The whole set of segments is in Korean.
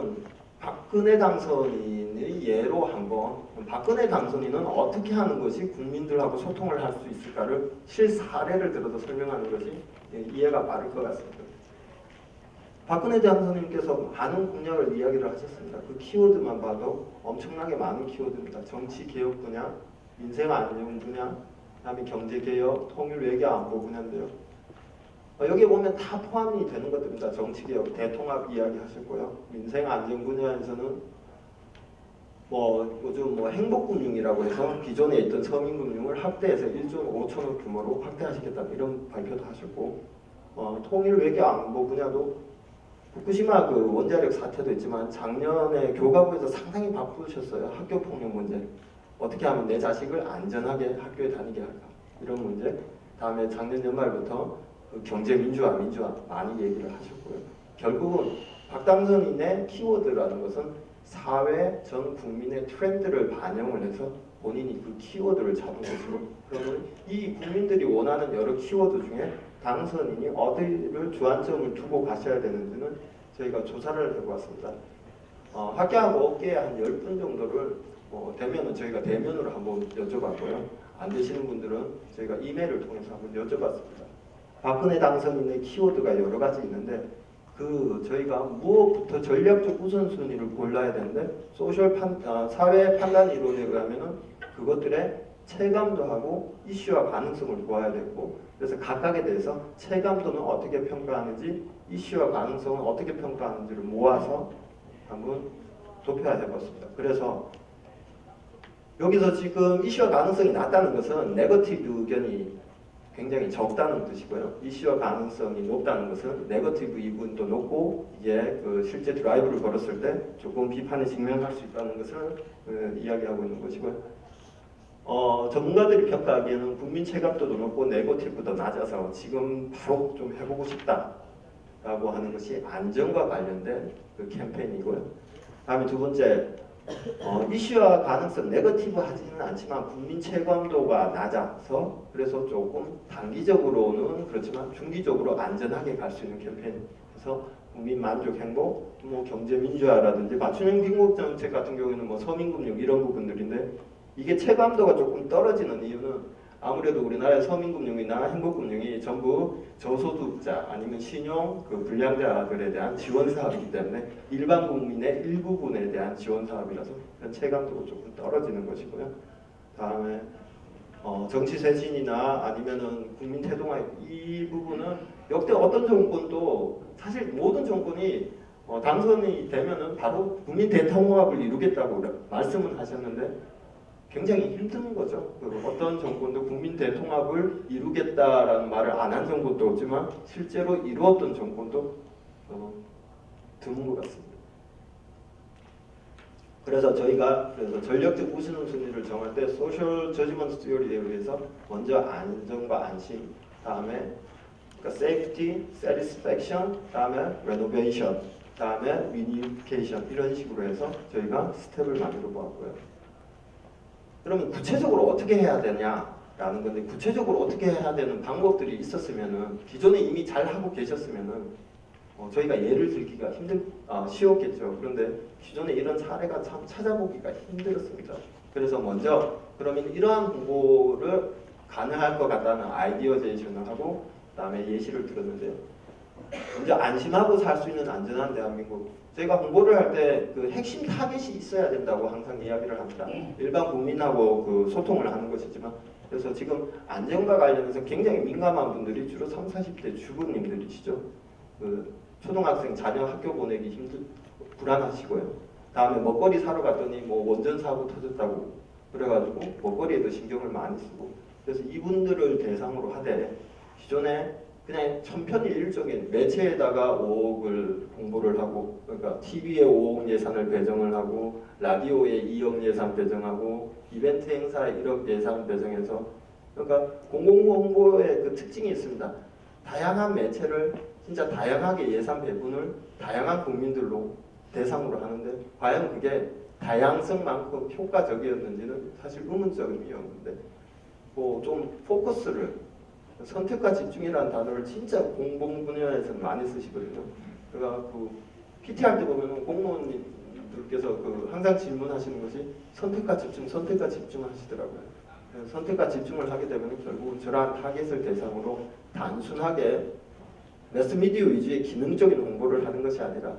그러면 박근혜 당선인의 예로 한번 박근혜 당선인은 어떻게 하는 것이 국민들하고 소통을 할 수 있을까를 실사례를 들어서 설명하는 것이 이해가 빠를 것 같습니다. 박근혜 당선인께서 많은 공약을 이야기를 하셨습니다. 그 키워드만 봐도 엄청나게 많은 키워드입니다. 정치 개혁 분야, 민생 안정 분야, 그다음에 경제 개혁, 통일 외교 안보 분야인데요. 여기에 보면 다 포함이 되는 것들입니다. 정치 개혁, 대통합 이야기 하셨고요. 민생 안정 분야에서는 요즘 행복금융이라고 해서 기존에 있던 서민금융을 확대해서 1조 5천억 규모로 확대하시겠다 이런 발표도 하셨고, 통일 외교 안보 분야도 후쿠시마 그 원자력 사태도 있지만 작년에 교과부에서 상당히 바쁘셨어요. 학교 폭력 문제. 어떻게 하면 내 자식을 안전하게 학교에 다니게 할까? 이런 문제. 다음에 작년 연말부터 그 경제 민주화 많이 얘기를 하셨고요. 결국은 박 당선인의 키워드라는 것은 사회 전 국민의 트렌드를 반영을 해서 본인이 그 키워드를 잡은 것으로, 그러면 이 국민들이 원하는 여러 키워드 중에 당선인이 어디를 주안점을 두고 가셔야 되는지는 저희가 조사를 해보았습니다. 학계하고 업계에 한 10분 정도를 되면은 저희가 대면으로 한번 여쭤봤고요. 안 되시는 분들은 저희가 이메일을 통해서 한번 여쭤봤습니다. 박근혜 당선인의 키워드가 여러 가지 있는데 저희가 무엇부터 전략적 우선순위를 골라야 되는데 사회 판단 이론에 의하면은 그것들의 체감도 하고 이슈와 가능성을 보아야 되고, 그래서 각각에 대해서 체감도는 어떻게 평가하는지 이슈와 가능성은 어떻게 평가하는지를 모아서 한번 도표화해 봤습니다. 그래서 여기서 지금 이슈와 가능성이 낮다는 것은 네거티브 의견이 굉장히 적다는 뜻이고요. 이슈와 가능성이 높다는 것은 네거티브 이분도 높고 이게 실제 드라이브를 걸었을 때 조금 비판에 직면할 수 있다는 것을 이야기하고 있는 것이고요. 전문가들이 평가하기에는 국민 체감도도 높고 네거티브도 낮아서 지금 바로 좀 해보고 싶다라고 하는 것이 안전과 관련된 그 캠페인이고요. 다음에 두 번째, 이슈와 가능성 네거티브 하지는 않지만 국민 체감도가 낮아서 그래서 조금 단기적으로는 그렇지만 중기적으로 안전하게 갈 수 있는 캠페인. 그래서 국민 만족 행복, 경제 민주화라든지 맞춤형 빈곤 정책 같은 경우에는 서민금융 이런 부분들인데, 이게 체감도가 조금 떨어지는 이유는 아무래도 우리나라의 서민금융이나 행복금융이 전부 저소득자 아니면 신용 불량자들에 대한 지원 사업이기 때문에 일반 국민의 일부분에 대한 지원 사업이라서 체감도가 조금 떨어지는 것이고요. 다음에 정치 쇄신이나 아니면은 국민 태동화 이 부분은 역대 어떤 정권도 사실 모든 정권이 당선이 되면은 바로 국민 대통합을 이루겠다고 말씀은 하셨는데 굉장히 힘든 거죠. 어떤 정권도 국민 대통합을 이루겠다라는 말을 안 한 정권도 없지만 실제로 이루었던 정권도 드문 것 같습니다. 그래서 저희가 전략적 우선순위를 정할 때 소셜 저지먼트 티어리에 의해서 먼저 안정과 안심, 다음에 safety, satisfaction, 다음에 renovation, 다음에 reunification 이런 식으로 해서 저희가 스텝을 만들어 보았고요. 그러면 구체적으로 어떻게 해야 되냐라는 건데, 구체적으로 어떻게 해야 되는 방법들이 있었으면은 기존에 이미 잘 하고 계셨으면은 저희가 예를 들기가 쉬웠겠죠. 그런데 기존에 이런 사례가 참 찾아보기가 힘들었습니다. 그래서 먼저 그러면 이러한 홍보를 가능할 것 같다는 아이디어제이션을 하고 그다음에 예시를 들었는데요. 먼저 안심하고 살 수 있는 안전한 대한민국. 저희가 홍보를 할 때 핵심 타겟이 있어야 된다고 항상 이야기를 합니다. 일반 국민하고 소통을 하는 것이지만, 그래서 지금 안전과 관련해서 굉장히 민감한 분들이 주로 30, 40대 주부님들이시죠. 초등학생 자녀 학교 보내기 불안하시고요. 다음에 먹거리 사러 갔더니 원전 사고 터졌다고 그래가지고 먹거리에도 신경을 많이 쓰고, 그래서 이분들을 대상으로 하되 기존에 그냥 천편일률적인 매체에다가 5억을 홍보를 하고, 그러니까 TV에 5억 예산을 배정을 하고 라디오에 2억 예산 배정하고 이벤트 행사에 1억 예산 배정해서, 그러니까 공공부 홍보의 특징이 있습니다. 다양한 매체를 진짜 다양하게 예산 배분을 다양한 국민들로 대상으로 하는데 과연 그게 다양성만큼 효과적이었는지는 사실 의문점이었는데, 좀 포커스를 선택과 집중이라는 단어를 진짜 공공 분야에서 많이 쓰시거든요. 그러니까 PT 할 때 보면은 공무원님들께서 그 항상 질문하시는 것이 선택과 집중, 선택과 집중하시더라고요. 선택과 집중을 하게 되면 결국은 저러한 타겟을 대상으로 단순하게 매스미디어 위주의 기능적인 홍보를 하는 것이 아니라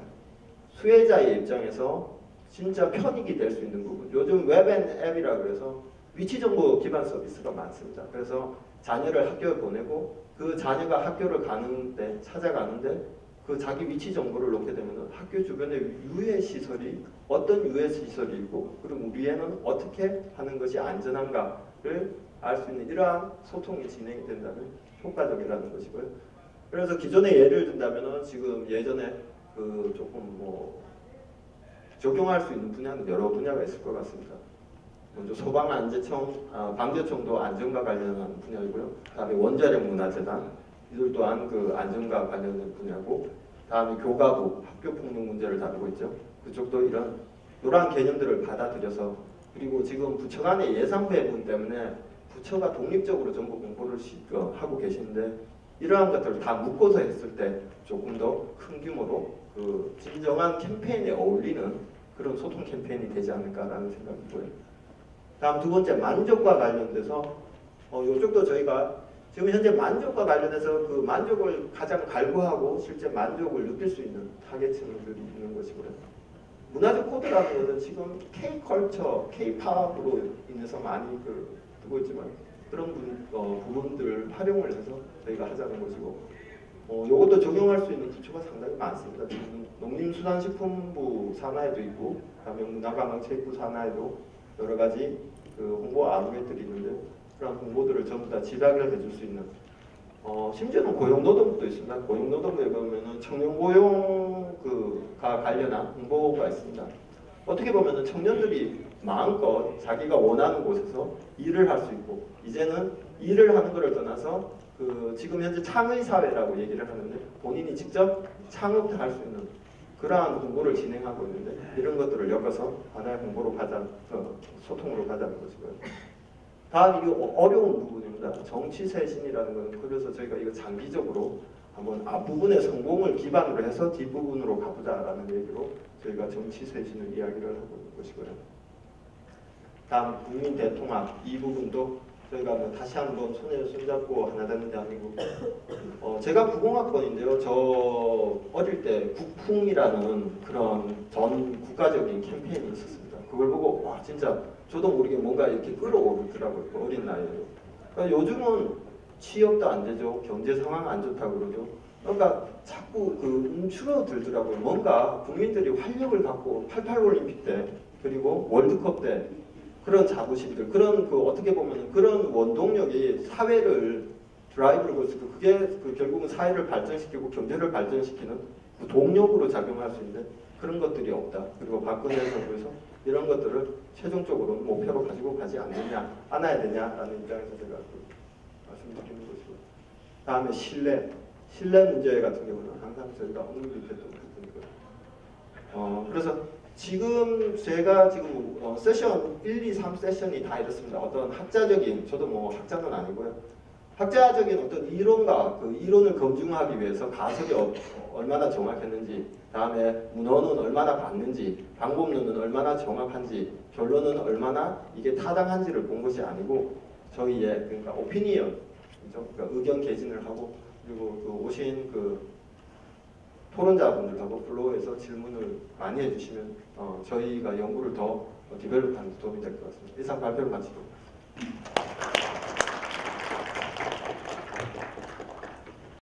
수혜자의 입장에서 진짜 편익이 될 수 있는 부분. 요즘 웹앤앱이라 그래서 위치정보 기반 서비스가 많습니다. 그래서 자녀를 학교에 보내고 그 자녀가 학교를 가는데 찾아가는데 그 자기 위치 정보를 놓게 되면 학교 주변에 유해 시설이 어떤 유해 시설이 있고 그리고 우리 애는 어떻게 하는 것이 안전한가를 알 수 있는 이러한 소통이 진행이 된다면 효과적이라는 것이고요. 그래서 기존에 예를 든다면은 지금 예전에 그 조금 뭐 적용할 수 있는 분야는 여러 분야가 있을 것 같습니다. 먼저 소방안전청, 방재청도 안전과 관련한 분야이고요. 그다음에 원자력 문화재단 이들 또한 그 안전과 관련된 분야고, 다음에 교가부 학교 폭력 문제를 다루고 있죠. 그쪽도 이러한 개념들을 받아들여서, 그리고 지금 부처 간의 예산 배분 때문에 부처가 독립적으로 정보 공부를 하고 계시는데 이러한 것들을 다 묶어서 했을 때 조금 더 큰 규모로 그 진정한 캠페인에 어울리는 그런 소통 캠페인이 되지 않을까라는 생각이고요. 다음 두 번째 만족과 관련돼서 이쪽도 저희가 지금 현재 만족과 관련해서 그 만족을 가장 갈구하고 실제 만족을 느낄 수 있는 타겟층들이 있는 것이고요. 문화적 코드라는 것은 지금 K-컬처, K-팝으로 인해서 많이 뜨고 있지만 그런 부분들을 활용을 해서 저희가 하자는 것이고, 이것도 적용할 수 있는 부처가 상당히 많습니다. 농림수산식품부 산하에도 있고, 그다음에 문화관광체육부 산하에도 여러 가지 그 홍보 아우렛들이 있는데 그런 홍보들을 전부 다 지략을 해줄 수 있는, 심지어는 고용노동부도 있습니다. 고용노동부에 보면은 청년고용과 관련한 홍보가 있습니다. 어떻게 보면은 청년들이 마음껏 자기가 원하는 곳에서 일을 할 수 있고, 이제는 일을 하는 것을 떠나서 그 지금 현재 창의 사회라고 얘기를 하는데 본인이 직접 창업도 할 수 있는 그러한 홍보를 진행하고 있는데 이런 것들을 엮어서 하나의 홍보로 소통으로 가자는 것이고요. 다음 이게 어려운 부분입니다. 정치 쇄신이라는 것은, 그래서 저희가 이거 장기적으로 한번 앞부분의 성공을 기반으로 해서 뒷부분으로 가보자라는 얘기로 저희가 정치 쇄신을 이야기를 하고 있는 것이고요. 다음 국민 대통합 이 부분도 저희가 뭐 다시 한번 손에 손잡고 하나 되는 게 아니고, 제가 부공학번인데요. 저 어릴 때 국풍이라는 그런 전 국가적인 캠페인이 있었습니다. 그걸 보고 와 진짜 저도 모르게 뭔가 이렇게 끌어오르더라고요. 그 어린 나이에도. 그러니까 요즘은 취업도 안 되죠. 경제 상황 안 좋다고 그러죠. 그러니까 자꾸 줄어들더라고요. 뭔가 국민들이 활력을 갖고 88 올림픽 때 그리고 월드컵 때 그런 자부심들, 그런 어떻게 보면 그런 원동력이 사회를 드라이브를 걸고 그게 결국은 사회를 발전시키고 경제를 발전시키는 그 동력으로 작용할 수 있는 그런 것들이 없다. 그리고 박근혜 정부에서 이런 것들을 최종적으로 목표로 가지고 가지 않아야 되냐라는 입장에서 제가 말씀드리는 것이고, 다음에 신뢰 문제 같은 경우는 항상 저희가 언급했던 부분이고요. 그래서 지금 제가 세션 1, 2, 3 세션이 다 이렇습니다. 어떤 학자적인, 저도 뭐 학자는 아니고요. 학자적인 어떤 이론과 그 이론을 검증하기 위해서 가설이 얼마나 정확했는지, 다음에 문헌은 얼마나 봤는지, 방법론은 얼마나 정확한지, 결론은 얼마나 이게 타당한지를 본 것이 아니고 저희의 그러니까 오피니언, 그러니까 의견 개진을 하고, 그리고 오신 토론자분들하고 플로어에서 질문을 많이 해주시면 저희가 연구를 더 디벨롭하는 데 도움이 될 것 같습니다. 이상 발표를 마치도록 하겠습니다.